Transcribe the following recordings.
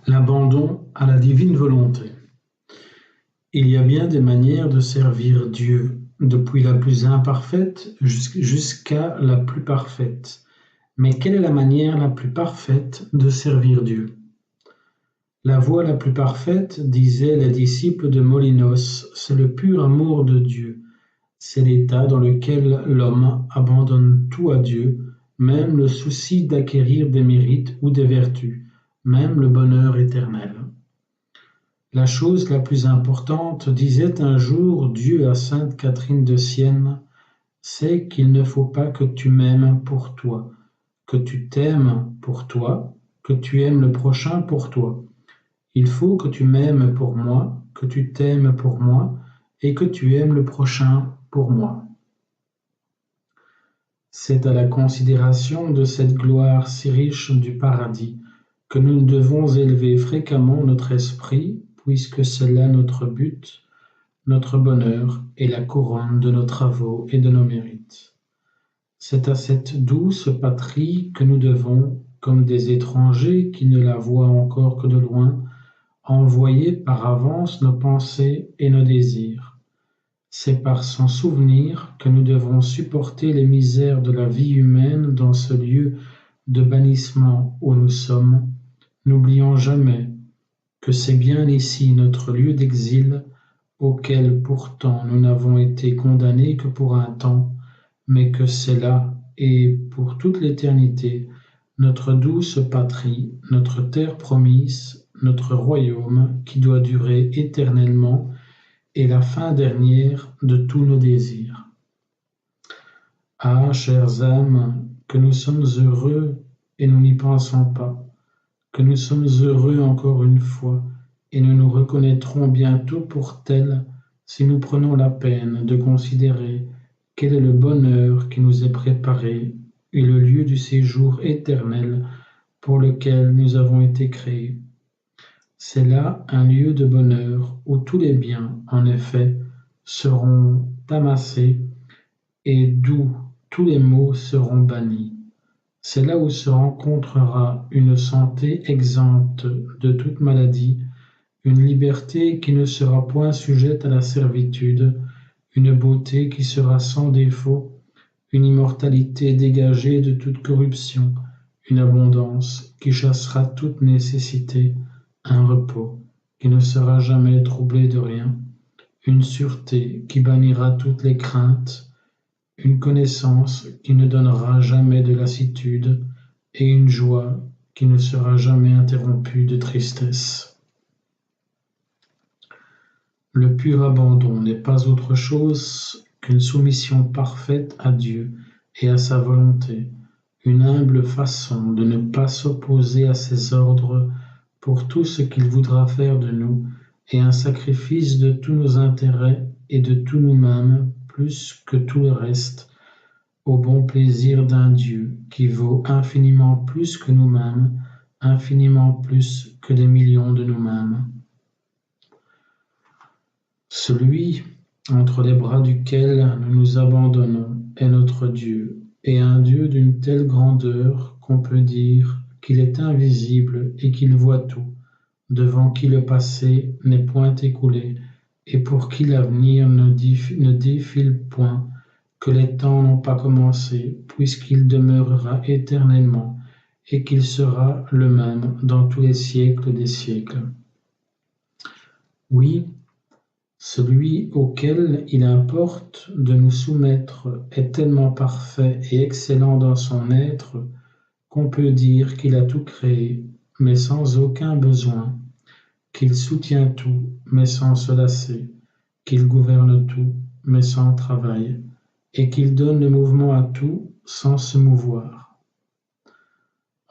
L'abandon à la divine volonté. Il y a bien des manières de servir Dieu, depuis la plus imparfaite jusqu'à la plus parfaite. Mais quelle est la manière la plus parfaite de servir Dieu? La voie la plus parfaite, disaient les disciples de Molinos, c'est le pur amour de Dieu. C'est l'état dans lequel l'homme abandonne tout à Dieu, même le souci d'acquérir des mérites ou des vertus, même le bonheur éternel. La chose la plus importante, disait un jour Dieu à sainte Catherine de Sienne, c'est qu'il ne faut pas que tu m'aimes pour toi, que tu t'aimes pour toi, que tu aimes le prochain pour toi. Il faut que tu m'aimes pour moi, que tu t'aimes pour moi, et que tu aimes le prochain pour moi. C'est à la considération de cette gloire si riche du paradis que nous devons élever fréquemment notre esprit, puisque c'est là notre but, notre bonheur et la couronne de nos travaux et de nos mérites. C'est à cette douce patrie que nous devons, comme des étrangers qui ne la voient encore que de loin, envoyer par avance nos pensées et nos désirs. C'est par son souvenir que nous devons supporter les misères de la vie humaine dans ce lieu de bannissement où nous sommes. N'oublions jamais que c'est bien ici notre lieu d'exil, auquel pourtant nous n'avons été condamnés que pour un temps, mais que c'est là, et pour toute l'éternité, notre douce patrie, notre terre promise, notre royaume qui doit durer éternellement, et la fin dernière de tous nos désirs. Ah, chères âmes, que nous sommes heureux et nous n'y pensons pas, que nous sommes heureux encore une fois, et nous nous reconnaîtrons bientôt pour tels si nous prenons la peine de considérer quel est le bonheur qui nous est préparé et le lieu du séjour éternel pour lequel nous avons été créés. C'est là un lieu de bonheur où tous les biens, en effet, seront amassés et d'où tous les maux seront bannis. C'est là où se rencontrera une santé exempte de toute maladie, une liberté qui ne sera point sujette à la servitude, une beauté qui sera sans défaut, une immortalité dégagée de toute corruption, une abondance qui chassera toute nécessité, un repos qui ne sera jamais troublé de rien, une sûreté qui bannira toutes les craintes, une connaissance qui ne donnera jamais de lassitude et une joie qui ne sera jamais interrompue de tristesse. Le pur abandon n'est pas autre chose qu'une soumission parfaite à Dieu et à sa volonté, une humble façon de ne pas s'opposer à ses ordres pour tout ce qu'il voudra faire de nous, et un sacrifice de tous nos intérêts et de tout nous-mêmes plus que tout le reste, au bon plaisir d'un Dieu qui vaut infiniment plus que nous-mêmes, infiniment plus que des millions de nous-mêmes. Celui entre les bras duquel nous nous abandonnons est notre Dieu, et un Dieu d'une telle grandeur qu'on peut dire qu'il est invisible et qu'il voit tout, devant qui le passé n'est point écoulé, et pour qui l'avenir ne défile point, que les temps n'ont pas commencé, puisqu'il demeurera éternellement, et qu'il sera le même dans tous les siècles des siècles. Oui, celui auquel il importe de nous soumettre est tellement parfait et excellent dans son être qu'on peut dire qu'il a tout créé, mais sans aucun besoin, qu'il soutient tout, mais sans se lasser, qu'il gouverne tout, mais sans travail, et qu'il donne le mouvement à tout sans se mouvoir.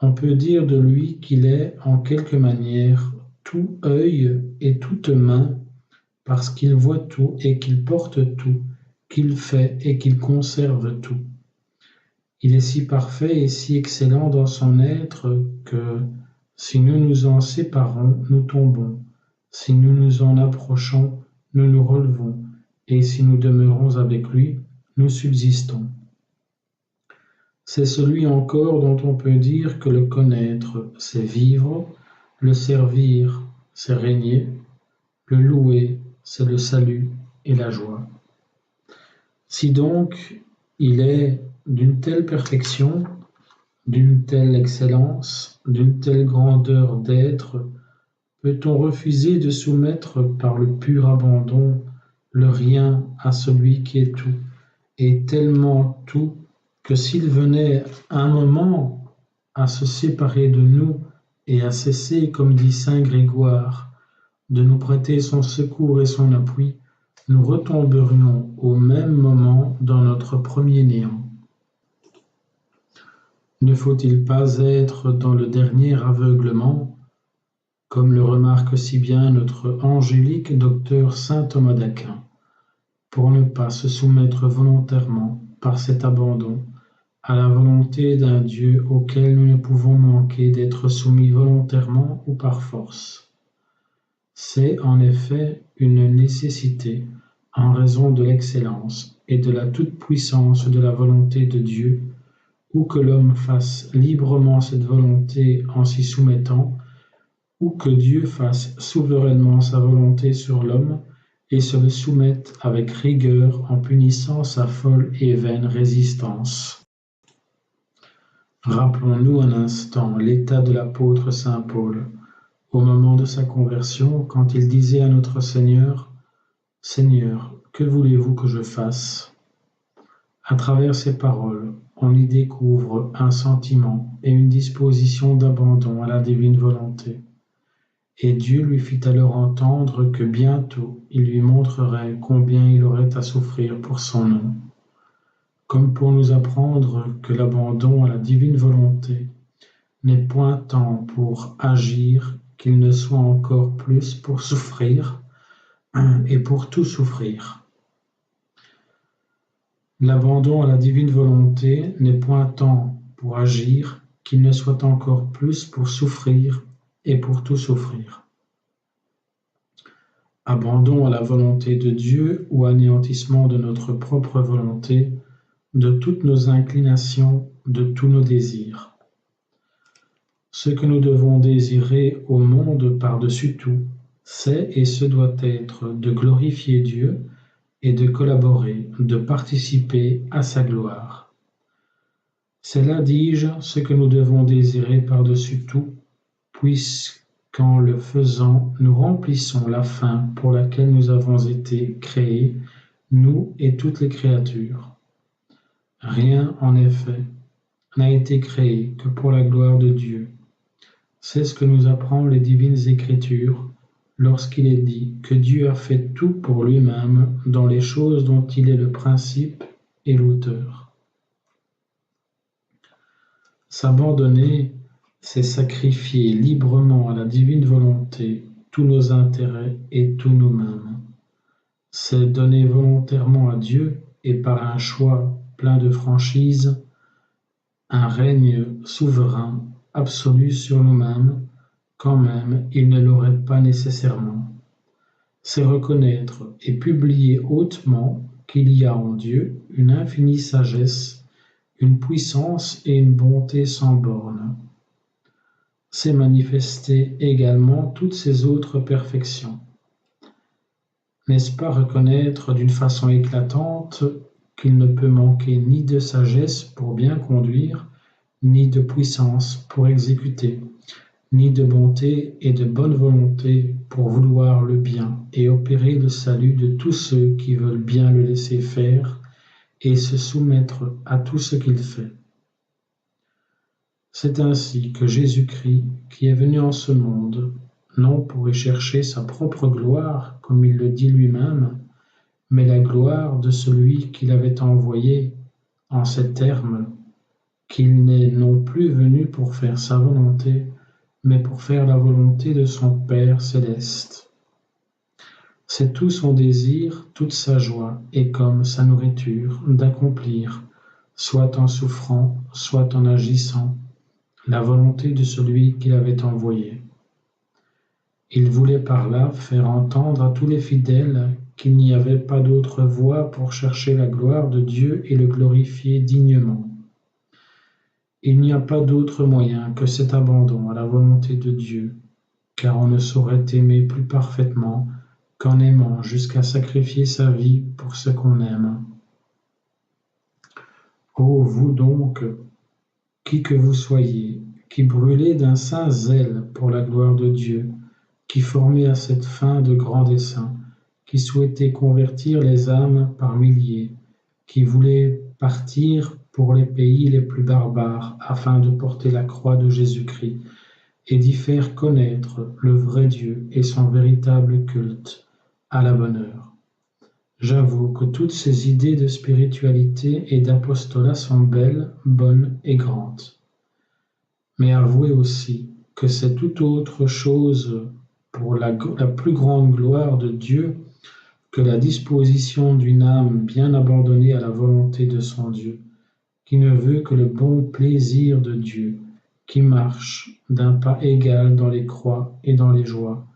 On peut dire de lui qu'il est, en quelque manière, tout œil et toute main, parce qu'il voit tout et qu'il porte tout, qu'il fait et qu'il conserve tout. Il est si parfait et si excellent dans son être que, si nous nous en séparons, nous tombons, si nous nous en approchons, nous nous relevons, et si nous demeurons avec lui, nous subsistons. C'est celui encore dont on peut dire que le connaître, c'est vivre, Le servir, c'est régner. Le louer, c'est le salut et la joie. Si donc il est d'une telle perfection, d'une telle excellence, d'une telle grandeur d'être, peut-on refuser de soumettre par le pur abandon le rien à celui qui est tout, et tellement tout que s'il venait un moment à se séparer de nous et à cesser, comme dit saint Grégoire, de nous prêter son secours et son appui, nous retomberions au même moment dans notre premier néant. Ne faut-il pas être dans le dernier aveuglement, comme le remarque si bien notre angélique docteur saint Thomas d'Aquin, pour ne pas se soumettre volontairement, par cet abandon, à la volonté d'un Dieu auquel nous ne pouvons manquer d'être soumis volontairement ou par force. C'est en effet une nécessité en raison de l'excellence et de la toute-puissance de la volonté de Dieu, ou que l'homme fasse librement cette volonté en s'y soumettant, ou que Dieu fasse souverainement sa volonté sur l'homme et se le soumette avec rigueur en punissant sa folle et vaine résistance. Rappelons-nous un instant l'état de l'apôtre saint Paul, au moment de sa conversion, quand il disait à notre Seigneur, « Seigneur, que voulez-vous que je fasse ?» À travers ces paroles, on y découvre un sentiment et une disposition d'abandon à la divine volonté. Et Dieu lui fit alors entendre que bientôt il lui montrerait combien il aurait à souffrir pour son nom, comme pour nous apprendre que l'abandon à la divine volonté n'est point tant pour agir qu'il ne soit encore plus pour souffrir et pour tout souffrir. L'abandon à la divine volonté n'est point tant pour agir qu'il ne soit encore plus pour souffrir et pour tout souffrir. Abandon à la volonté de Dieu ou anéantissement de notre propre volonté, de toutes nos inclinations, de tous nos désirs. Ce que nous devons désirer au monde par-dessus tout, c'est et ce doit être de glorifier Dieu et de collaborer, de participer à sa gloire. C'est là, dis-je, ce que nous devons désirer par-dessus tout, puisqu'en le faisant, nous remplissons la fin pour laquelle nous avons été créés, nous et toutes les créatures. Rien, en effet, n'a été créé que pour la gloire de Dieu. C'est ce que nous apprend les divines Écritures lorsqu'il est dit que Dieu a fait tout pour lui-même dans les choses dont il est le principe et l'auteur. S'abandonner, c'est sacrifier librement à la divine volonté tous nos intérêts et tous nous-mêmes. C'est donner volontairement à Dieu et par un choix plein de franchise un règne souverain absolu sur nous-mêmes, quand même il ne l'aurait pas nécessairement. C'est reconnaître et publier hautement qu'il y a en Dieu une infinie sagesse, une puissance et une bonté sans bornes. C'est manifester également toutes ces autres perfections. N'est-ce pas reconnaître d'une façon éclatante qu'il ne peut manquer ni de sagesse pour bien conduire, ni de puissance pour exécuter, ni de bonté et de bonne volonté pour vouloir le bien et opérer le salut de tous ceux qui veulent bien le laisser faire et se soumettre à tout ce qu'il fait. C'est ainsi que Jésus-Christ, qui est venu en ce monde, non pour y chercher sa propre gloire, comme il le dit lui-même, mais la gloire de celui qui l'avait envoyé, en ces termes, qu'il n'est non plus venu pour faire sa volonté, mais pour faire la volonté de son Père céleste. C'est tout son désir, toute sa joie, et comme sa nourriture, d'accomplir, soit en souffrant, soit en agissant, la volonté de celui qui l'avait envoyé. Il voulait par là faire entendre à tous les fidèles qu'il n'y avait pas d'autre voie pour chercher la gloire de Dieu et le glorifier dignement. Il n'y a pas d'autre moyen que cet abandon à la volonté de Dieu, car on ne saurait aimer plus parfaitement qu'en aimant jusqu'à sacrifier sa vie pour ce qu'on aime. Ô vous donc, qui que vous soyez, qui brûlez d'un saint zèle pour la gloire de Dieu, qui formez à cette fin de grands desseins, qui souhaitez convertir les âmes par milliers, qui voulez partir pour les pays les plus barbares afin de porter la croix de Jésus-Christ et d'y faire connaître le vrai Dieu et son véritable culte à la bonne heure. J'avoue que toutes ces idées de spiritualité et d'apostolat sont belles, bonnes et grandes. Mais avouez aussi que c'est tout autre chose pour la plus grande gloire de Dieu que la disposition d'une âme bien abandonnée à la volonté de son Dieu, qui ne veut que le bon plaisir de Dieu, qui marche d'un pas égal dans les croix et dans les joies,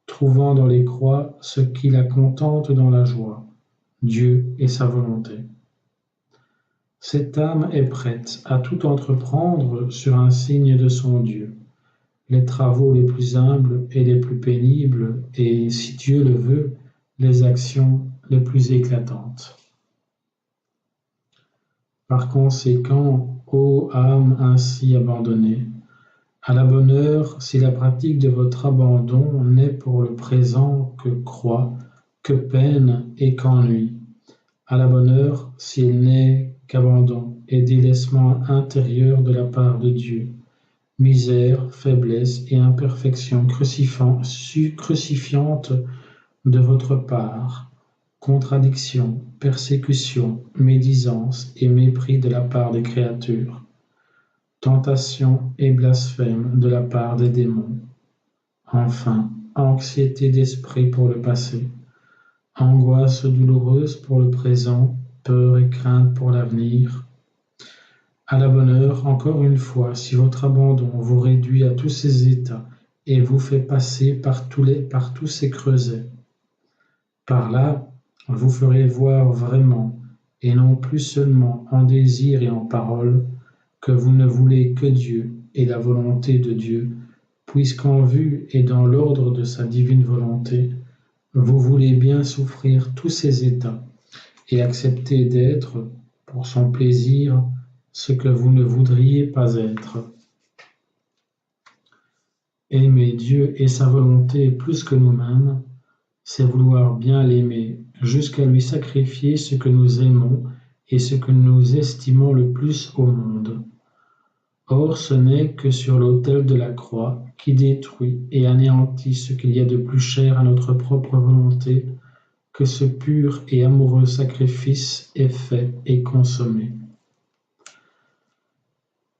trouvant dans les croix ce qui la contente dans la joie, Dieu et sa volonté. Cette âme est prête à tout entreprendre sur un signe de son Dieu, les travaux les plus humbles et les plus pénibles, et, si Dieu le veut, les actions les plus éclatantes. Par conséquent, ô âme ainsi abandonnée, à la bonne heure, si la pratique de votre abandon n'est pour le présent que croix, que peine et qu'ennui, à la bonne heure, si elle n'est qu'abandon et délaissement intérieur de la part de Dieu, misère, faiblesse et imperfection crucifiante de votre part, contradiction, persécution, médisance et mépris de la part des créatures, tentation et blasphème de la part des démons, enfin, anxiété d'esprit pour le passé, angoisse douloureuse pour le présent, peur et crainte pour l'avenir. À la bonne heure, encore une fois, si votre abandon vous réduit à tous ces états et vous fait passer par tous ces creusets, par là, vous ferez voir vraiment, et non plus seulement en désir et en parole, que vous ne voulez que Dieu et la volonté de Dieu, puisqu'en vue et dans l'ordre de sa divine volonté, vous voulez bien souffrir tous ces états et accepter d'être, pour son plaisir, ce que vous ne voudriez pas être. Aimer Dieu et sa volonté plus que nous-mêmes, c'est vouloir bien l'aimer, jusqu'à lui sacrifier ce que nous aimons et ce que nous estimons le plus au monde. Or, ce n'est que sur l'autel de la croix, qui détruit et anéantit ce qu'il y a de plus cher à notre propre volonté, que ce pur et amoureux sacrifice est fait et consommé.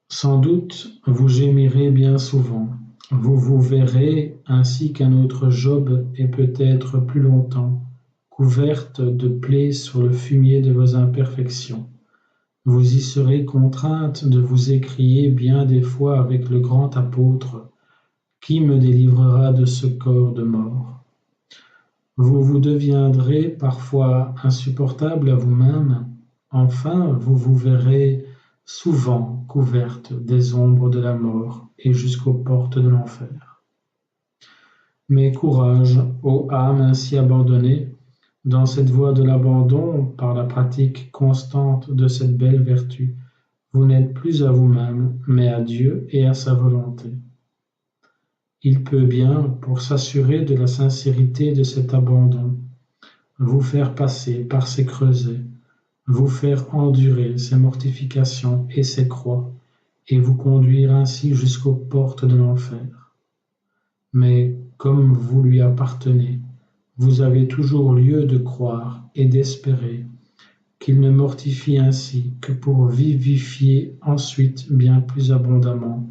Sans doute, vous gémirez bien souvent, vous vous verrez, ainsi qu'un autre Job et peut-être plus longtemps, couverte de plaies sur le fumier de vos imperfections. Vous y serez contrainte de vous écrier bien des fois avec le grand apôtre, qui me délivrera de ce corps de mort? Vous vous deviendrez parfois insupportable à vous-même, enfin vous vous verrez souvent couverte des ombres de la mort et jusqu'aux portes de l'enfer. Mais courage, ô âme ainsi abandonnée, dans cette voie de l'abandon, par la pratique constante de cette belle vertu, vous n'êtes plus à vous-même, mais à Dieu et à sa volonté. Il peut bien, pour s'assurer de la sincérité de cet abandon, vous faire passer par ces creusets, vous faire endurer ces mortifications et ces croix, et vous conduire ainsi jusqu'aux portes de l'enfer. Mais, comme vous lui appartenez, vous avez toujours lieu de croire et d'espérer qu'il ne mortifie ainsi que pour vivifier ensuite bien plus abondamment,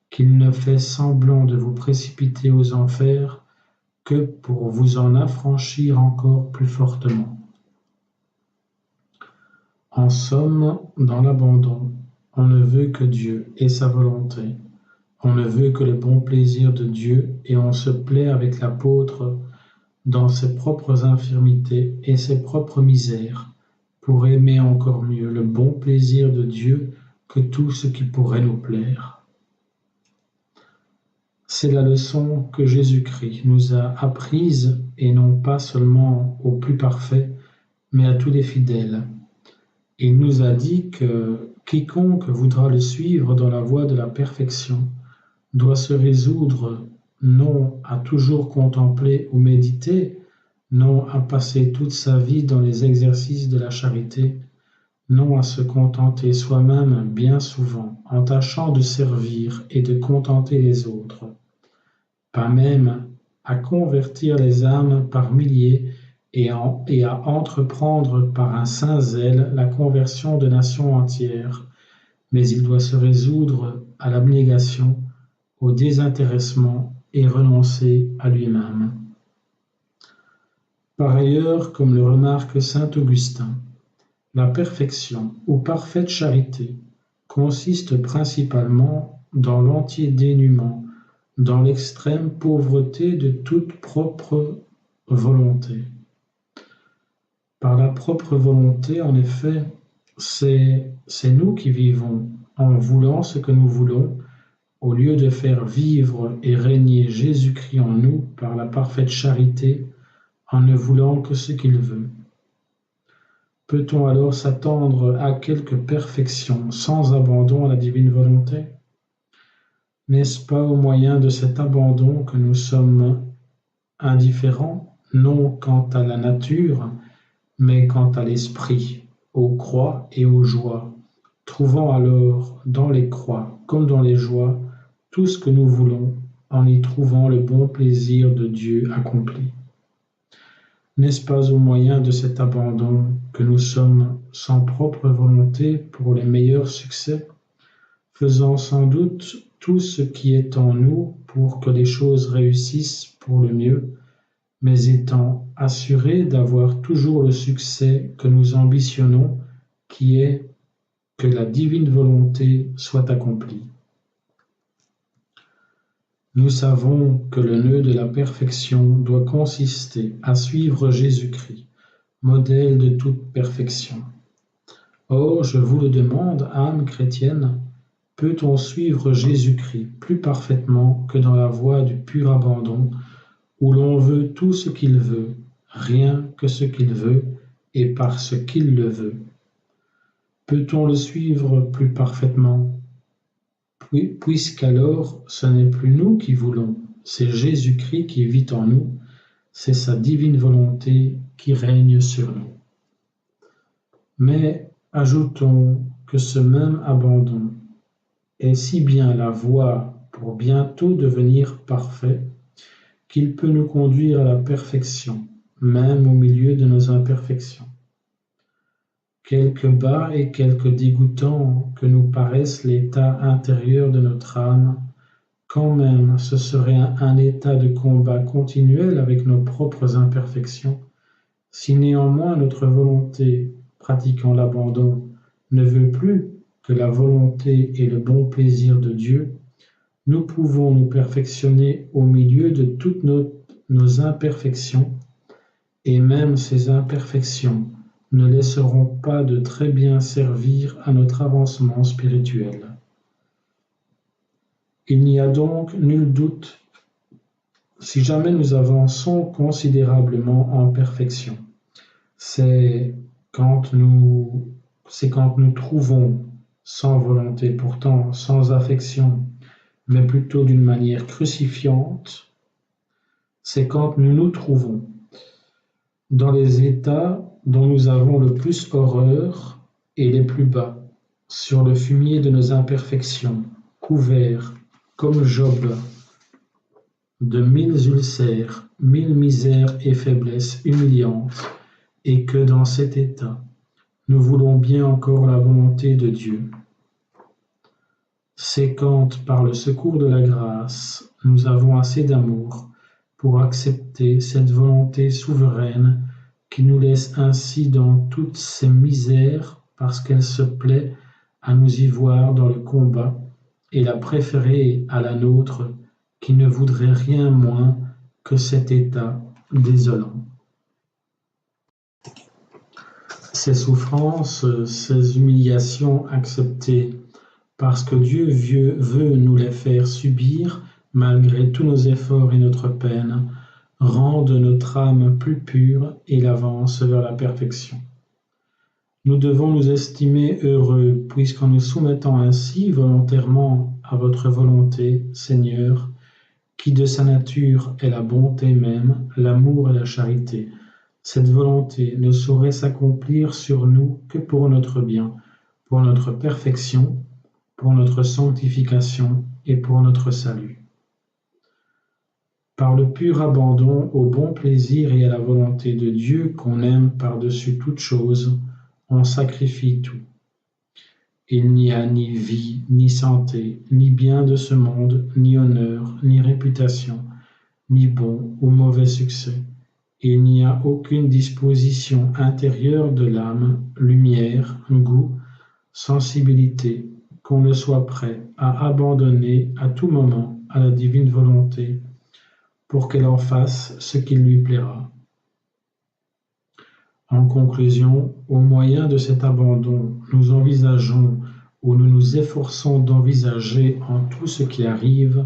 qu'il ne fait semblant de vous précipiter aux enfers que pour vous en affranchir encore plus fortement. En somme, dans l'abandon, on ne veut que Dieu et sa volonté, on ne veut que le bon plaisir de Dieu et on se plaît avec l'apôtre dans ses propres infirmités et ses propres misères, pour aimer encore mieux le bon plaisir de Dieu que tout ce qui pourrait nous plaire. C'est la leçon que Jésus-Christ nous a apprise, et non pas seulement aux plus parfaits, mais à tous les fidèles. Il nous a dit que quiconque voudra le suivre dans la voie de la perfection doit se résoudre non à toujours contempler ou méditer, non à passer toute sa vie dans les exercices de la charité, non à se contenter soi-même bien souvent en tâchant de servir et de contenter les autres, pas même à convertir les âmes par milliers et à entreprendre par un saint zèle la conversion de nations entières, mais il doit se résoudre à l'abnégation, au désintéressement et renoncer à lui-même. Par ailleurs, comme le remarque saint Augustin, la perfection ou parfaite charité consiste principalement dans l'entier dénuement, dans l'extrême pauvreté de toute propre volonté. Par la propre volonté, en effet, c'est nous qui vivons en voulant ce que nous voulons, au lieu de faire vivre et régner Jésus-Christ en nous par la parfaite charité, en ne voulant que ce qu'il veut. Peut-on alors s'attendre à quelque perfection sans abandon à la divine volonté? N'est-ce pas au moyen de cet abandon que nous sommes indifférents, non quant à la nature, mais quant à l'esprit, aux croix et aux joies, trouvant alors dans les croix comme dans les joies tout ce que nous voulons, en y trouvant le bon plaisir de Dieu accompli? N'est-ce pas au moyen de cet abandon que nous sommes sans propre volonté pour les meilleurs succès, faisant sans doute tout ce qui est en nous pour que les choses réussissent pour le mieux, mais étant assurés d'avoir toujours le succès que nous ambitionnons, qui est que la divine volonté soit accomplie? Nous savons que le nœud de la perfection doit consister à suivre Jésus-Christ, modèle de toute perfection. Or, je vous le demande, âme chrétienne, peut-on suivre Jésus-Christ plus parfaitement que dans la voie du pur abandon, où l'on veut tout ce qu'il veut, rien que ce qu'il veut, et parce qu'il le veut? Peut-on le suivre plus parfaitement? Puisqu'alors ce n'est plus nous qui voulons, c'est Jésus-Christ qui vit en nous, c'est sa divine volonté qui règne sur nous. Mais ajoutons que ce même abandon est si bien la voie pour bientôt devenir parfait qu'il peut nous conduire à la perfection, même au milieu de nos imperfections. Quelque bas et quelque dégoûtant que nous paraisse l'état intérieur de notre âme, quand même ce serait un état de combat continuel avec nos propres imperfections, si néanmoins notre volonté, pratiquant l'abandon, ne veut plus que la volonté et le bon plaisir de Dieu, nous pouvons nous perfectionner au milieu de toutes nos imperfections, et même ces imperfections ne laisseront pas de très bien servir à notre avancement spirituel. Il n'y a donc nul doute, si jamais nous avançons considérablement en perfection, c'est quand nous trouvons, sans volonté pourtant, sans affection, mais plutôt d'une manière crucifiante, c'est quand nous nous trouvons dans les états dont nous avons le plus horreur et les plus bas, sur le fumier de nos imperfections, couverts, comme Job, de 1000 ulcères, 1000 misères et faiblesses humiliantes, et que dans cet état, nous voulons bien encore la volonté de Dieu. C'est quand, par le secours de la grâce, nous avons assez d'amour pour accepter cette volonté souveraine qui nous laisse ainsi dans toutes ces misères parce qu'elle se plaît à nous y voir dans le combat et la préférer à la nôtre qui ne voudrait rien moins que cet état désolant. Ces souffrances, ces humiliations acceptées parce que Dieu veut nous les faire subir, malgré tous nos efforts et notre peine, rende notre âme plus pure et l'avance vers la perfection. Nous devons nous estimer heureux, puisqu'en nous soumettant ainsi volontairement à votre volonté, Seigneur, qui de sa nature est la bonté même, l'amour et la charité, cette volonté ne saurait s'accomplir sur nous que pour notre bien, pour notre perfection, pour notre sanctification et pour notre salut. Par le pur abandon au bon plaisir et à la volonté de Dieu qu'on aime par-dessus toute chose, on sacrifie tout. Il n'y a ni vie, ni santé, ni bien de ce monde, ni honneur, ni réputation, ni bon ou mauvais succès. Il n'y a aucune disposition intérieure de l'âme, lumière, goût, sensibilité, qu'on ne soit prêt à abandonner à tout moment à la divine volonté pour qu'elle en fasse ce qui lui plaira. En conclusion, au moyen de cet abandon, nous envisageons ou nous nous efforçons d'envisager en tout ce qui arrive,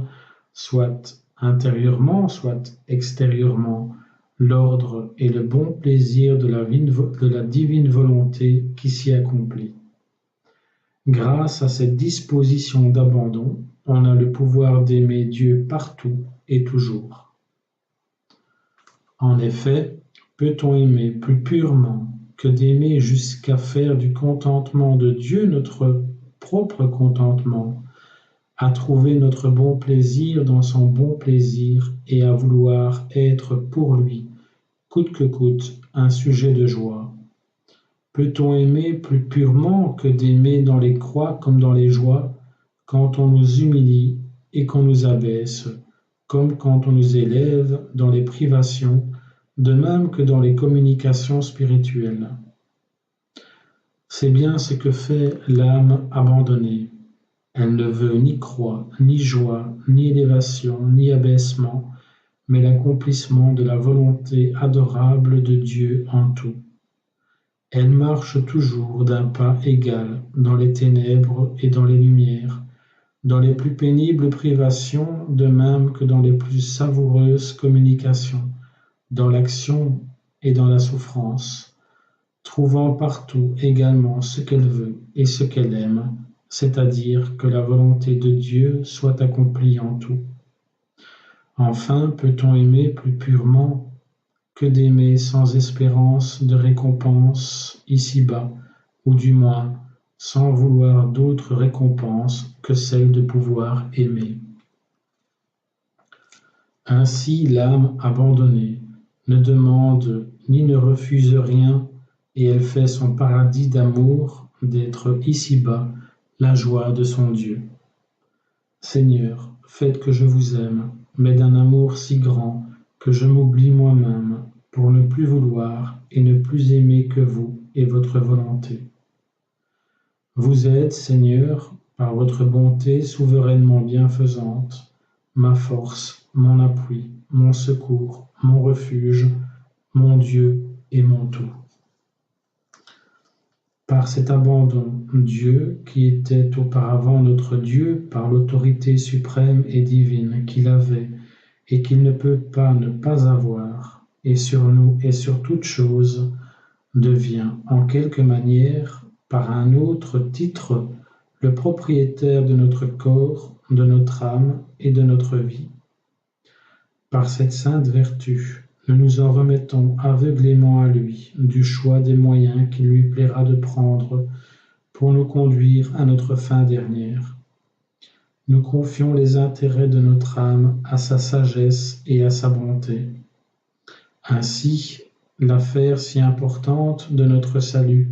soit intérieurement, soit extérieurement, l'ordre et le bon plaisir de la divine volonté qui s'y accomplit. Grâce à cette disposition d'abandon, on a le pouvoir d'aimer Dieu partout et toujours. En effet, peut-on aimer plus purement que d'aimer jusqu'à faire du contentement de Dieu notre propre contentement, à trouver notre bon plaisir dans son bon plaisir et à vouloir être pour lui, coûte que coûte, un sujet de joie? Peut-on aimer plus purement que d'aimer dans les croix comme dans les joies, quand on nous humilie et qu'on nous abaisse, comme quand on nous élève dans les privations, de même que dans les communications spirituelles? C'est bien ce que fait l'âme abandonnée. Elle ne veut ni croix, ni joie, ni élévation, ni abaissement, mais l'accomplissement de la volonté adorable de Dieu en tout. Elle marche toujours d'un pas égal dans les ténèbres et dans les lumières, dans les plus pénibles privations, de même que dans les plus savoureuses communications, dans l'action et dans la souffrance, trouvant partout également ce qu'elle veut et ce qu'elle aime, c'est-à-dire que la volonté de Dieu soit accomplie en tout. Enfin, peut-on aimer plus purement que d'aimer sans espérance de récompense ici-bas, ou du moins sans vouloir d'autre récompense que celle de pouvoir aimer. Ainsi l'âme abandonnée ne demande ni ne refuse rien, et elle fait son paradis d'amour d'être ici-bas la joie de son Dieu. Seigneur, faites que je vous aime, mais d'un amour si grand que je m'oublie moi-même pour ne plus vouloir et ne plus aimer que vous et votre volonté. Vous êtes, Seigneur, par votre bonté souverainement bienfaisante, ma force, mon appui, mon secours, mon refuge, mon Dieu et mon tout. Par cet abandon, Dieu, qui était auparavant notre Dieu par l'autorité suprême et divine qu'il avait et qu'il ne peut pas ne pas avoir, et sur nous et sur toute chose, devient en quelque manière, par un autre titre, le propriétaire de notre corps, de notre âme et de notre vie. Par cette sainte vertu, nous nous en remettons aveuglément à lui, du choix des moyens qu'il lui plaira de prendre pour nous conduire à notre fin dernière. Nous confions les intérêts de notre âme à sa sagesse et à sa bonté. Ainsi, l'affaire si importante de notre salut,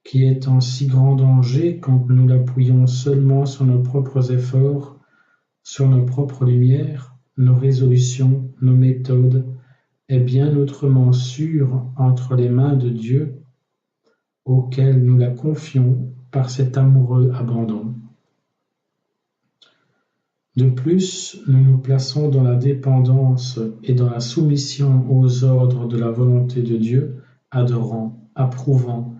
qui est en si grand danger quand nous l'appuyons seulement sur nos propres efforts, sur nos propres lumières, nos résolutions, nos méthodes, est bien autrement sûre entre les mains de Dieu, auquel nous la confions par cet amoureux abandon. De plus, nous nous plaçons dans la dépendance et dans la soumission aux ordres de la volonté de Dieu, adorant, approuvant,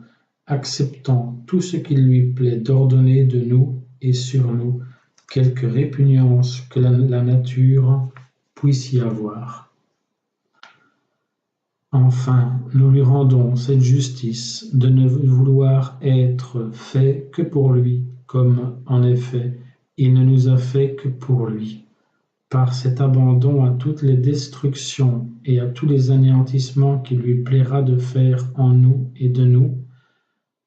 acceptant tout ce qu'il lui plaît d'ordonner de nous et sur nous, quelque répugnance que la nature puisse y avoir. Enfin, nous lui rendons cette justice de ne vouloir être fait que pour lui, comme en effet il ne nous a fait que pour lui. Par cet abandon à toutes les destructions et à tous les anéantissements qu'il lui plaira de faire en nous et de nous,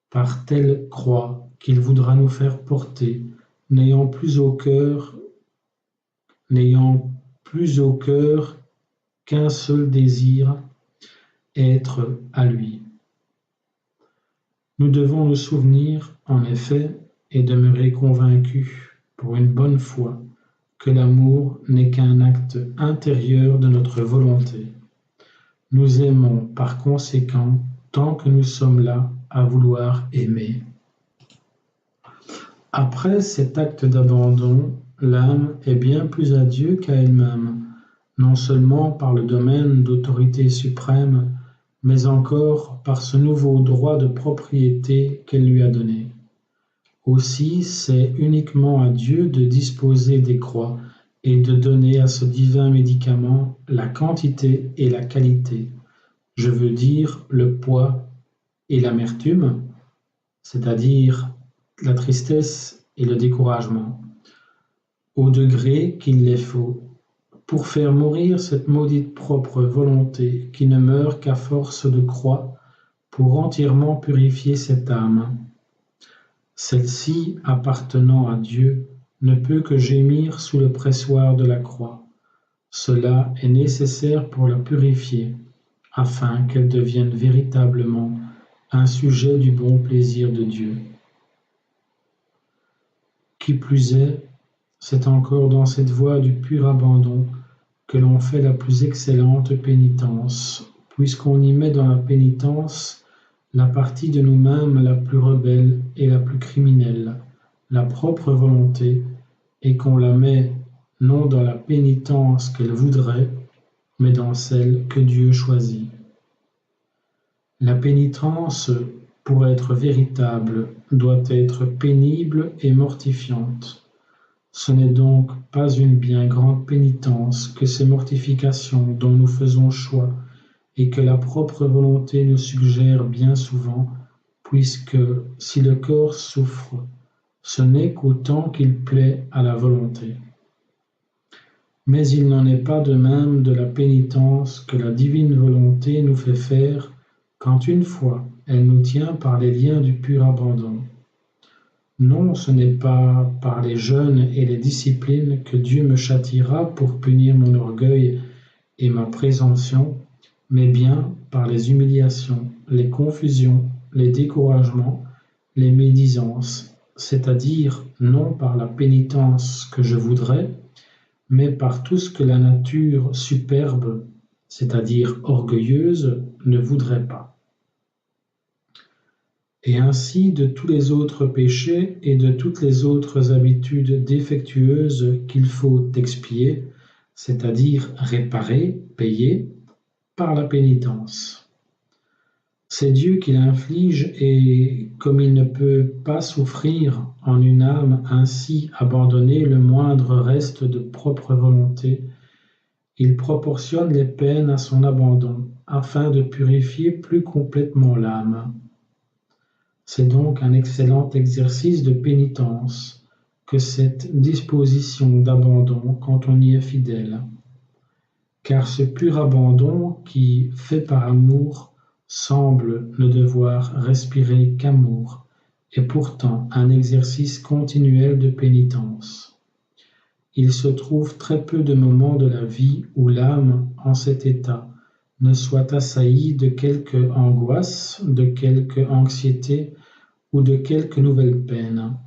par telle croix qu'il voudra nous faire porter, n'ayant plus au cœur qu'un seul désir, être à lui. Nous devons nous souvenir, en effet, et demeurer convaincus, pour une bonne fois, que l'amour n'est qu'un acte intérieur de notre volonté. Nous aimons par conséquent tant que nous sommes là à vouloir aimer. Après cet acte d'abandon, l'âme est bien plus à Dieu qu'à elle-même, non seulement par le domaine d'autorité suprême, mais encore par ce nouveau droit de propriété qu'elle lui a donné. Aussi, c'est uniquement à Dieu de disposer des croix et de donner à ce divin médicament la quantité et la qualité, je veux dire le poids et l'amertume, c'est-à-dire la tristesse et le découragement, au degré qu'il les faut, pour faire mourir cette maudite propre volonté qui ne meurt qu'à force de croix, pour entièrement purifier cette âme. Celle-ci, appartenant à Dieu, ne peut que gémir sous le pressoir de la croix. Cela est nécessaire pour la purifier, afin qu'elle devienne véritablement un sujet du bon plaisir de Dieu. Qui plus est, c'est encore dans cette voie du pur abandon que l'on fait la plus excellente pénitence, puisqu'on y met dans la pénitence la partie de nous-mêmes la plus rebelle et la plus criminelle, la propre volonté, et qu'on la met non dans la pénitence qu'elle voudrait, mais dans celle que Dieu choisit. La pénitence, pour être véritable, doit être pénible et mortifiante. Ce n'est donc pas une bien grande pénitence que ces mortifications dont nous faisons choix et que la propre volonté nous suggère bien souvent, puisque si le corps souffre, ce n'est qu'autant qu'il plaît à la volonté. Mais il n'en est pas de même de la pénitence que la divine volonté nous fait faire quand une fois elle nous tient par les liens du pur abandon. Non, ce n'est pas par les jeûnes et les disciplines que Dieu me châtiera pour punir mon orgueil et ma présomption, mais bien par les humiliations, les confusions, les découragements, les médisances, c'est-à-dire non par la pénitence que je voudrais, mais par tout ce que la nature superbe, c'est-à-dire orgueilleuse, ne voudrait pas. Et ainsi de tous les autres péchés et de toutes les autres habitudes défectueuses qu'il faut expier, c'est-à-dire réparer, payer, par la pénitence. C'est Dieu qui l'inflige et, comme il ne peut pas souffrir en une âme ainsi abandonnée le moindre reste de propre volonté, il proportionne les peines à son abandon afin de purifier plus complètement l'âme. C'est donc un excellent exercice de pénitence que cette disposition d'abandon quand on y est fidèle. Car ce pur abandon qui, fait par amour, semble ne devoir respirer qu'amour, est pourtant un exercice continuel de pénitence. Il se trouve très peu de moments de la vie où l'âme, en cet état, ne soit assaillie de quelque angoisse, de quelque anxiété ou de quelque nouvelle peine.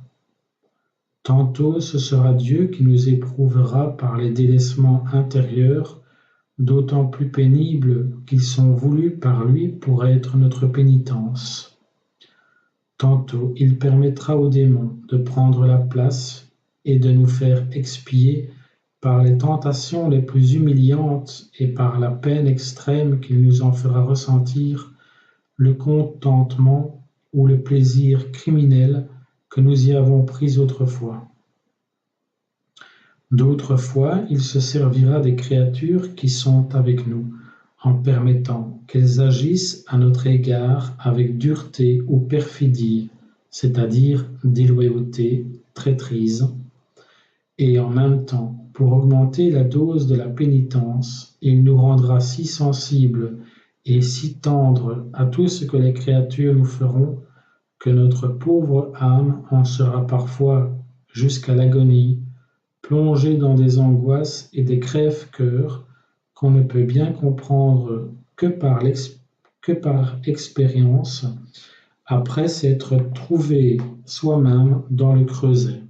Tantôt ce sera Dieu qui nous éprouvera par les délaissements intérieurs, d'autant plus pénibles qu'ils sont voulus par lui pour être notre pénitence. Tantôt il permettra aux démons de prendre la place et de nous faire expier par les tentations les plus humiliantes et par la peine extrême qu'il nous en fera ressentir, le contentement ou le plaisir criminel que nous y avons pris autrefois. D'autres fois, il se servira des créatures qui sont avec nous, en permettant qu'elles agissent à notre égard avec dureté ou perfidie, c'est-à-dire déloyauté, traîtrise, et en même temps, pour augmenter la dose de la pénitence, il nous rendra si sensibles et si tendres à tout ce que les créatures nous feront, que notre pauvre âme en sera parfois jusqu'à l'agonie, plongée dans des angoisses et des crève-cœurs qu'on ne peut bien comprendre que par expérience, après s'être trouvé soi-même dans le creuset.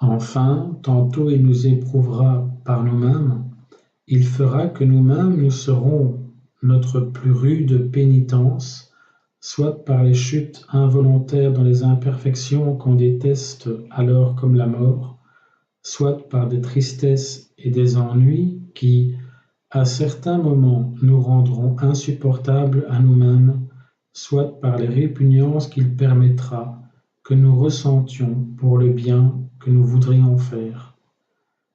Enfin, tantôt il nous éprouvera par nous-mêmes, il fera que nous-mêmes nous serons notre plus rude pénitence, soit par les chutes involontaires dans les imperfections qu'on déteste alors comme la mort, soit par des tristesses et des ennuis qui, à certains moments, nous rendront insupportables à nous-mêmes, soit par les répugnances qu'il permettra que nous ressentions pour le bien que nous voudrions faire.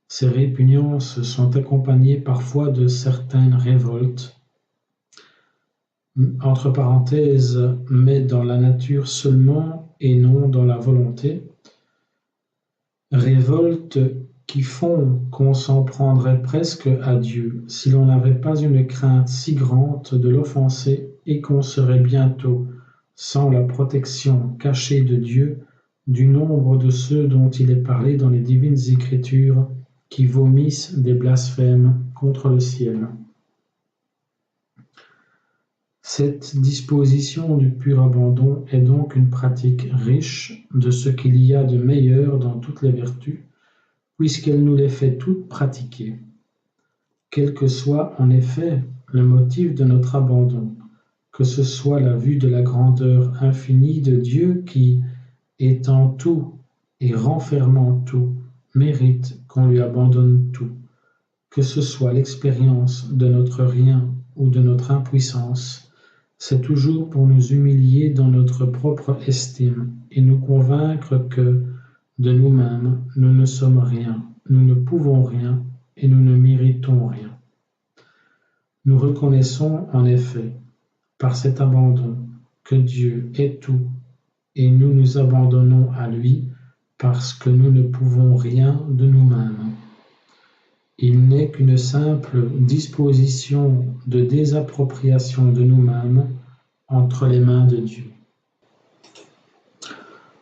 Ces répugnances sont accompagnées parfois de certaines révoltes, entre parenthèses, mais dans la nature seulement et non dans la volonté, révoltes qui font qu'on s'en prendrait presque à Dieu si l'on n'avait pas une crainte si grande de l'offenser et qu'on serait bientôt, sans la protection cachée de Dieu, du nombre de ceux dont il est parlé dans les divines Écritures qui vomissent des blasphèmes contre le ciel. Cette disposition du pur abandon est donc une pratique riche de ce qu'il y a de meilleur dans toutes les vertus, puisqu'elle nous les fait toutes pratiquer. Quel que soit en effet le motif de notre abandon, que ce soit la vue de la grandeur infinie de Dieu qui, étant tout et renfermant tout, mérite qu'on lui abandonne tout, que ce soit l'expérience de notre rien ou de notre impuissance, c'est toujours pour nous humilier dans notre propre estime et nous convaincre que, de nous-mêmes, nous ne sommes rien, nous ne pouvons rien et nous ne méritons rien. Nous reconnaissons en effet, par cet abandon, que Dieu est tout et nous nous abandonnons à lui parce que nous ne pouvons rien de nous-mêmes. Il n'est qu'une simple disposition de désappropriation de nous-mêmes entre les mains de Dieu.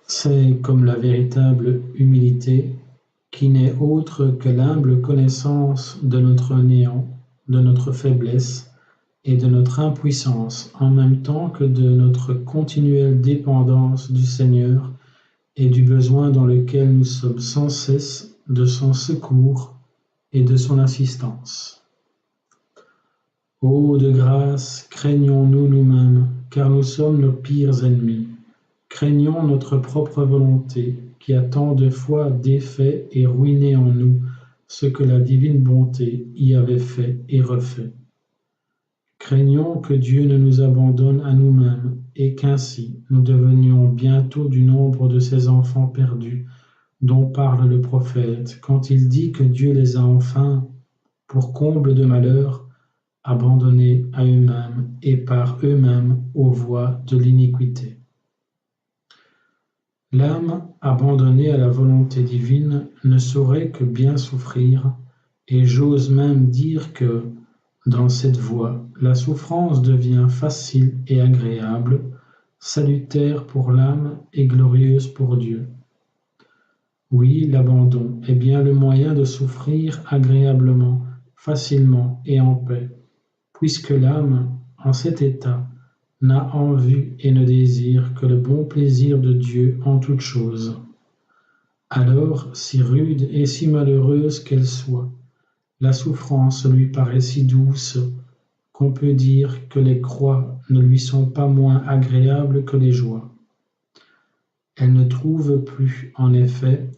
C'est comme la véritable humilité qui n'est autre que l'humble connaissance de notre néant, de notre faiblesse et de notre impuissance, en même temps que de notre continuelle dépendance du Seigneur et du besoin dans lequel nous sommes sans cesse de son secours et de son assistance. Ô de grâce, craignons-nous nous-mêmes, car nous sommes nos pires ennemis. Craignons notre propre volonté, qui a tant de fois défait et ruiné en nous ce que la divine bonté y avait fait et refait. Craignons que Dieu ne nous abandonne à nous-mêmes et qu'ainsi nous devenions bientôt du nombre de ces enfants perdus dont parle le prophète quand il dit que Dieu les a enfin, pour comble de malheur, abandonnés à eux-mêmes et par eux-mêmes aux voies de l'iniquité. L'âme abandonnée à la volonté divine ne saurait que bien souffrir, et j'ose même dire que, dans cette voie, la souffrance devient facile et agréable, salutaire pour l'âme et glorieuse pour Dieu. Oui, l'abandon est bien le moyen de souffrir agréablement, facilement et en paix, puisque l'âme, en cet état, n'a en vue et ne désire que le bon plaisir de Dieu en toutes choses. Alors, si rude et si malheureuse qu'elle soit, la souffrance lui paraît si douce qu'on peut dire que les croix ne lui sont pas moins agréables que les joies. Elle ne trouve plus, en effet,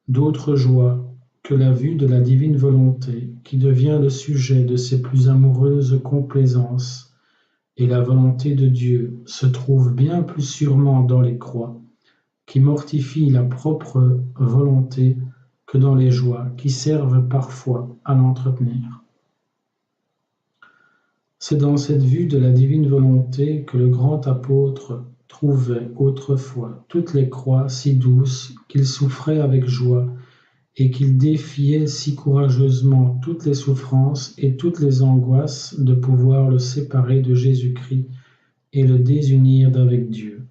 d'autre joie que la vue de la divine volonté qui devient le sujet de ses plus amoureuses complaisances, et la volonté de Dieu se trouve bien plus sûrement dans les croix, qui mortifient la propre volonté que dans les joies qui servent parfois à l'entretenir. C'est dans cette vue de la divine volonté que le grand apôtre trouvait autrefois toutes les croix si douces qu'il souffrait avec joie et qu'il défiait si courageusement toutes les souffrances et toutes les angoisses de pouvoir le séparer de Jésus-Christ et le désunir d'avec Dieu.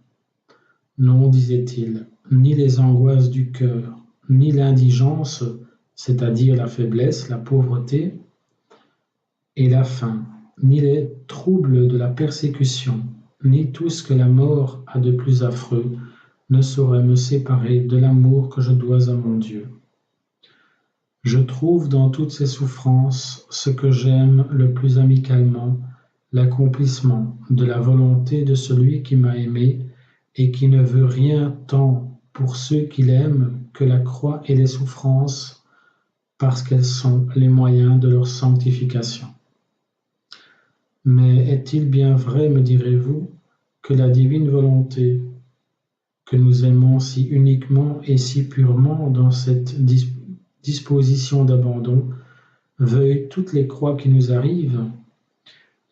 Non, disait-il, ni les angoisses du cœur, ni l'indigence, c'est-à-dire la faiblesse, la pauvreté et la faim, ni les troubles de la persécution, ni tout ce que la mort a de plus affreux, ne saurait me séparer de l'amour que je dois à mon Dieu. Je trouve dans toutes ces souffrances ce que j'aime le plus amicalement, l'accomplissement de la volonté de celui qui m'a aimé et qui ne veut rien tant pour ceux qu'il aime que la croix et les souffrances, parce qu'elles sont les moyens de leur sanctification. Mais est-il bien vrai, me direz-vous, que la divine volonté, que nous aimons si uniquement et si purement dans cette disposition d'abandon, veuille toutes les croix qui nous arrivent?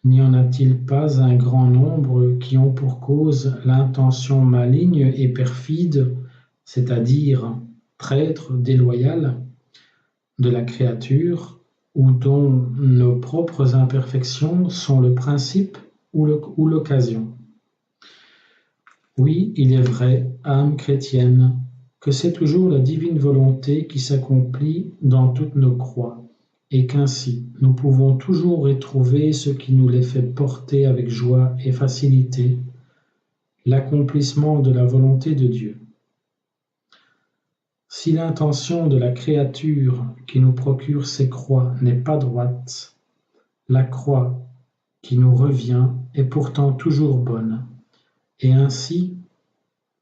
N'y en a-t-il pas un grand nombre qui ont pour cause l'intention maligne et perfide, c'est-à-dire traître, déloyale, de la créature, ou dont nos propres imperfections sont le principe ou l'occasion? Oui, il est vrai, âme chrétienne, que c'est toujours la divine volonté qui s'accomplit dans toutes nos croix, et qu'ainsi nous pouvons toujours retrouver ce qui nous les fait porter avec joie et facilité, l'accomplissement de la volonté de Dieu. Si l'intention de la créature qui nous procure ces croix n'est pas droite, la croix qui nous revient est pourtant toujours bonne, et ainsi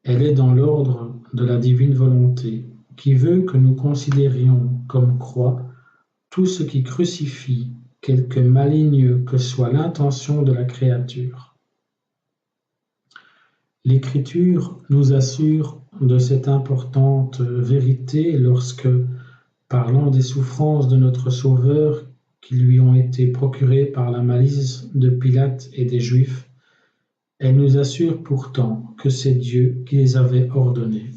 elle est dans l'ordre de la divine volonté, qui veut que nous considérions comme croix tout ce qui crucifie, quelque maligne que soit l'intention de la créature. L'Écriture nous assure de cette importante vérité lorsque, parlant des souffrances de notre Sauveur qui lui ont été procurées par la malice de Pilate et des Juifs, elle nous assure pourtant que c'est Dieu qui les avait ordonnées.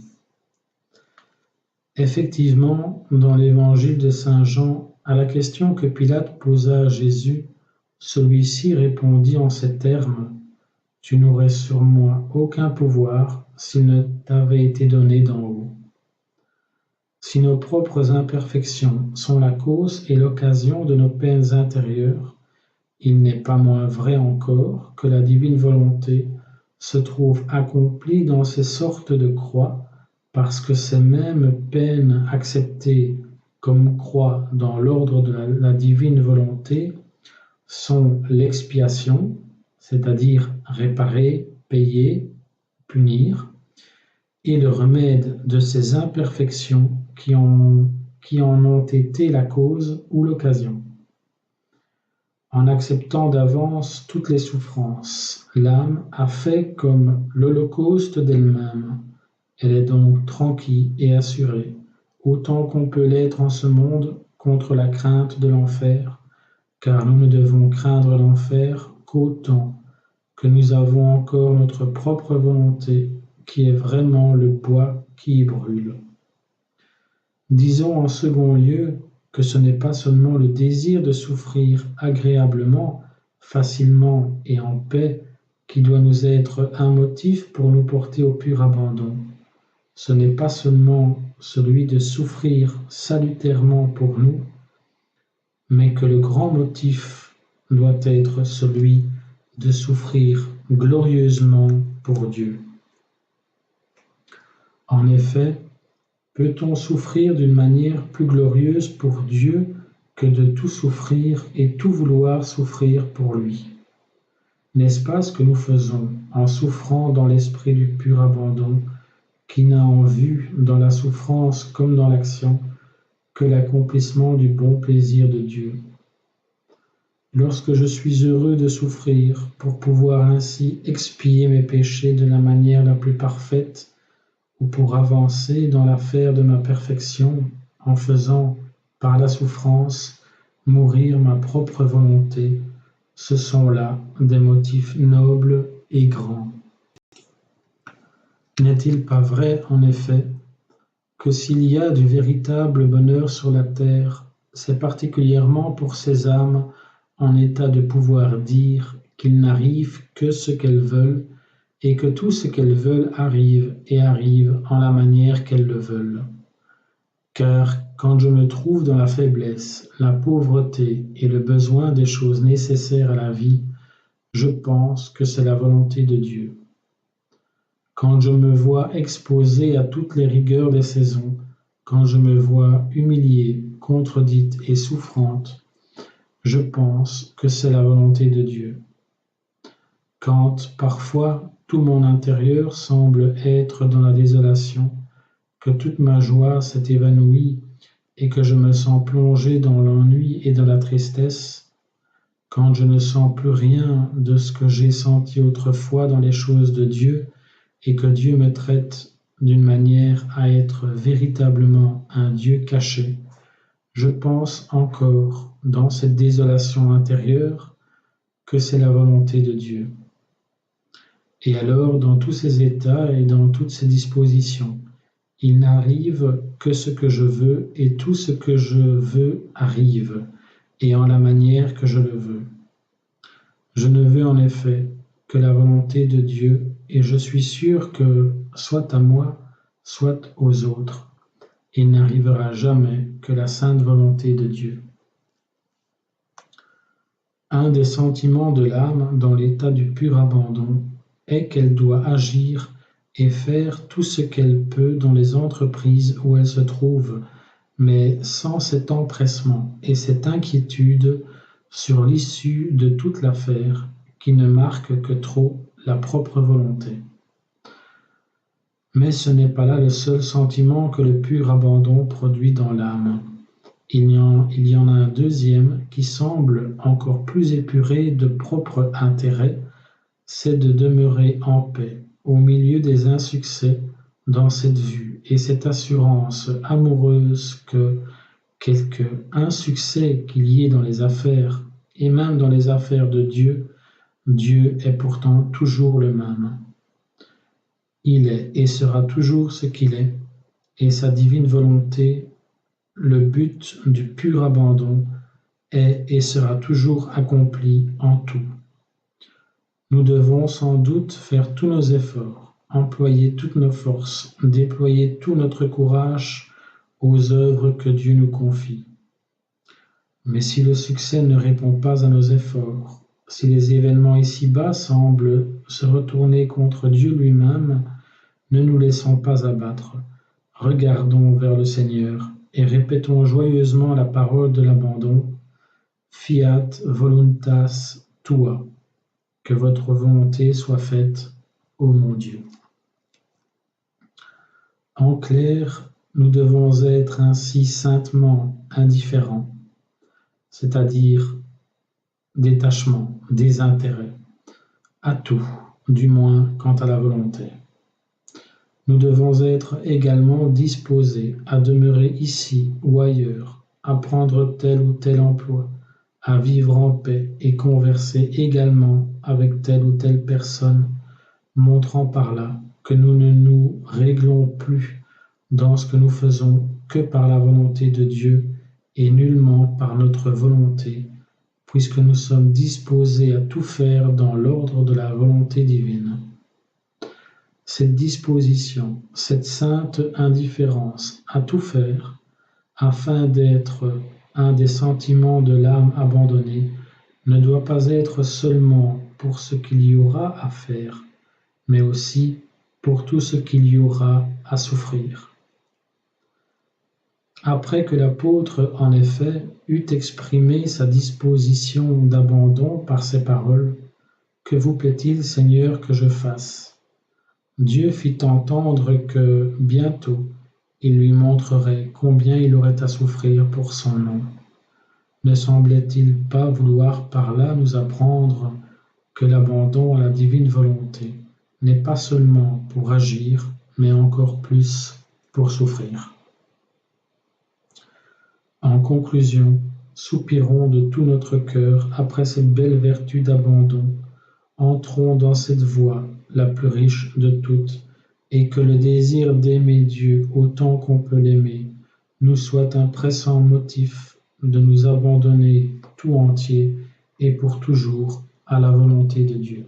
Effectivement, dans l'Évangile de Saint Jean, à la question que Pilate posa à Jésus, celui-ci répondit en ces termes: « Tu n'aurais sur moi aucun pouvoir s'il ne t'avait été donné d'en haut. » Si nos propres imperfections sont la cause et l'occasion de nos peines intérieures, il n'est pas moins vrai encore que la divine volonté se trouve accomplie dans ces sortes de croix, parce que ces mêmes peines acceptées comme croix dans l'ordre de la divine volonté sont l'expiation, c'est-à-dire réparer, payer, punir, et le remède de ces imperfections qui en ont été la cause ou l'occasion. En acceptant d'avance toutes les souffrances, l'âme a fait comme l'holocauste d'elle-même. Elle est donc tranquille et assurée, autant qu'on peut l'être en ce monde, contre la crainte de l'enfer, car nous ne devons craindre l'enfer qu'autant que nous avons encore notre propre volonté, qui est vraiment le bois qui y brûle. Disons en second lieu que ce n'est pas seulement le désir de souffrir agréablement, facilement et en paix qui doit nous être un motif pour nous porter au pur abandon. Ce n'est pas seulement celui de souffrir salutairement pour nous, mais que le grand motif doit être celui de souffrir glorieusement pour Dieu. En effet, peut-on souffrir d'une manière plus glorieuse pour Dieu que de tout souffrir et tout vouloir souffrir pour lui? N'est-ce pas ce que nous faisons en souffrant dans l'esprit du pur abandon, qui n'a en vue, dans la souffrance comme dans l'action, que l'accomplissement du bon plaisir de Dieu? Lorsque je suis heureux de souffrir pour pouvoir ainsi expier mes péchés de la manière la plus parfaite, ou pour avancer dans l'affaire de ma perfection, en faisant, par la souffrance, mourir ma propre volonté, ce sont là des motifs nobles et grands. N'est-il pas vrai, en effet, que s'il y a du véritable bonheur sur la terre, c'est particulièrement pour ces âmes en état de pouvoir dire qu'il n'arrive que ce qu'elles veulent et que tout ce qu'elles veulent arrive et arrive en la manière qu'elles le veulent. Car quand je me trouve dans la faiblesse, la pauvreté et le besoin des choses nécessaires à la vie, je pense que c'est la volonté de Dieu. Quand je me vois exposé à toutes les rigueurs des saisons, quand je me vois humilié, contredite et souffrante, je pense que c'est la volonté de Dieu. Quand, parfois, tout mon intérieur semble être dans la désolation, que toute ma joie s'est évanouie et que je me sens plongé dans l'ennui et dans la tristesse, quand je ne sens plus rien de ce que j'ai senti autrefois dans les choses de Dieu et que Dieu me traite d'une manière à être véritablement un Dieu caché, je pense encore, dans cette désolation intérieure, que c'est la volonté de Dieu. Et alors, dans tous ces états et dans toutes ces dispositions, il n'arrive que ce que je veux et tout ce que je veux arrive, et en la manière que je le veux. Je ne veux en effet que la volonté de Dieu, et je suis sûr que, soit à moi, soit aux autres, il n'arrivera jamais que la sainte volonté de Dieu. Un des sentiments de l'âme dans l'état du pur abandon est qu'elle doit agir et faire tout ce qu'elle peut dans les entreprises où elle se trouve, mais sans cet empressement et cette inquiétude sur l'issue de toute l'affaire qui ne marque que trop la propre volonté. Mais ce n'est pas là le seul sentiment que le pur abandon produit dans l'âme. Il y en a un deuxième qui semble encore plus épuré de propre intérêt, c'est de demeurer en paix au milieu des insuccès dans cette vue et cette assurance amoureuse que quelque insuccès qu'il y ait dans les affaires et même dans les affaires de Dieu, Dieu est pourtant toujours le même. Il est et sera toujours ce qu'il est, et sa divine volonté, le but du pur abandon, est et sera toujours accompli en tout. Nous devons sans doute faire tous nos efforts, employer toutes nos forces, déployer tout notre courage aux œuvres que Dieu nous confie. Mais si le succès ne répond pas à nos efforts, si les événements ici-bas semblent se retourner contre Dieu lui-même, ne nous laissons pas abattre. Regardons vers le Seigneur et répétons joyeusement la parole de l'abandon. Fiat voluntas tua. Que votre volonté soit faite, ô mon Dieu. En clair, nous devons être ainsi saintement indifférents, c'est-à-dire détachement, désintérêt, à tout, du moins quant à la volonté. Nous devons être également disposés à demeurer ici ou ailleurs, à prendre tel ou tel emploi, à vivre en paix et converser également avec telle ou telle personne, montrant par là que nous ne nous réglons plus dans ce que nous faisons que par la volonté de Dieu et nullement par notre volonté, puisque nous sommes disposés à tout faire dans l'ordre de la volonté divine. Cette disposition, cette sainte indifférence à tout faire, afin d'être un des sentiments de l'âme abandonnée, ne doit pas être seulement pour ce qu'il y aura à faire, mais aussi pour tout ce qu'il y aura à souffrir. Après que l'apôtre, en effet, eut exprimé sa disposition d'abandon par ces paroles, « Que vous plaît-il, Seigneur, que je fasse ?» Dieu fit entendre que, bientôt, il lui montrerait combien il aurait à souffrir pour son nom. Ne semblait-il pas vouloir par là nous apprendre que l'abandon à la divine volonté n'est pas seulement pour agir, mais encore plus pour souffrir? En conclusion, soupirons de tout notre cœur après cette belle vertu d'abandon. Entrons dans cette voie, la plus riche de toutes, et que le désir d'aimer Dieu autant qu'on peut l'aimer nous soit un pressant motif de nous abandonner tout entier et pour toujours à la volonté de Dieu.